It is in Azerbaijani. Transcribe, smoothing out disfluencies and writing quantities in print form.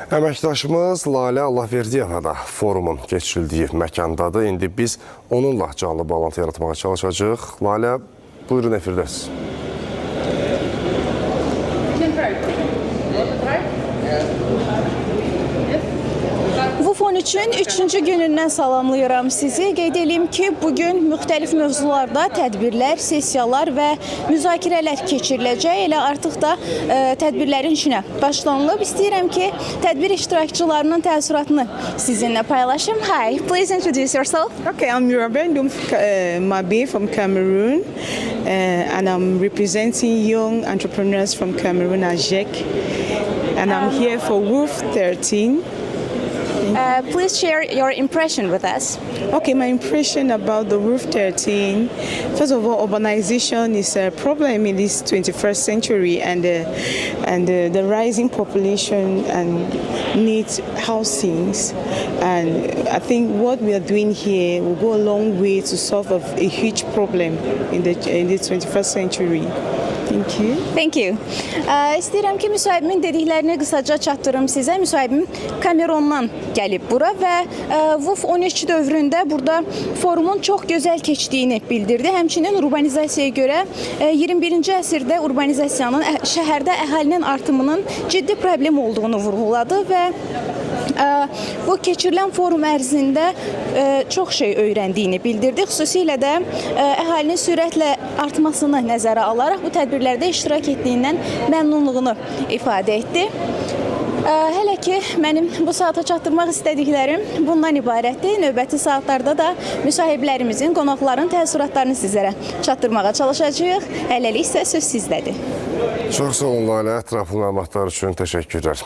Əməkdaşımız Lalə Allahverdiyeva da forumun keçirildiyi məkandadır. İndi biz onunla canlı bağlantı yaratmağa çalışacağıq. Lalə, buyurun efirdəsiz. WUF 13-ün 3-cü günündən salamlayıram sizi. Qeyd edeyim ki, bugün müxtəlif mövzularda tədbirlər, sessiyalar və müzakirələr keçiriləcək. Elə artıq da tədbirlərin içinə başlanılıb. İstəyirəm ki, tədbir iştirakçılarının təəssüratını sizinlə paylaşım. Hi, please introduce yourself. Okay, I'm Yurabendum Mabe from Cameroon, and I'm representing young entrepreneurs from Cameroon as JEC, and I'm here for WUF 13. Please share your impression with us. Okay, my impression about the WUF 13, first of all, urbanization is a problem in this 21st century, and the rising population and needs housings. And I think what we are doing here will go a long way to solve a huge problem in the 21st century. Thank you. Thank you. İstəyirəm ki, müsahibimin dediklərini qısaca çatdırım sizə. Müsahibim Kamerundan gəlib bura və WUF 13 dövründə burada forumun çox gözəl keçdiyini bildirdi. Həmçinin urbanizasiyaya görə 21-ci əsrdə urbanizasiyanın şəhərdə əhalinin artımının ciddi problem olduğunu vurğuladı və bu keçirilən forum ərzində çox şey öyrəndiyini bildirdi. Xüsusilə də əhalinin sürətlə artmasını nəzərə alaraq bu tədbirlərdə iştirak etdiyindən məmnunluğunu ifadə etdi. Hələ ki, mənim bu saata çatdırmaq istədiklərim bundan ibarətdir. Növbəti saatlarda da müsahiblərimizin, qonaqların təəssüratlarını sizlərə çatdırmağa çalışacağıq. Hələlik isə söz sizdədir. Çox sağ olun Lalə, ətraflı məlumatlar üçün təşəkkürlər.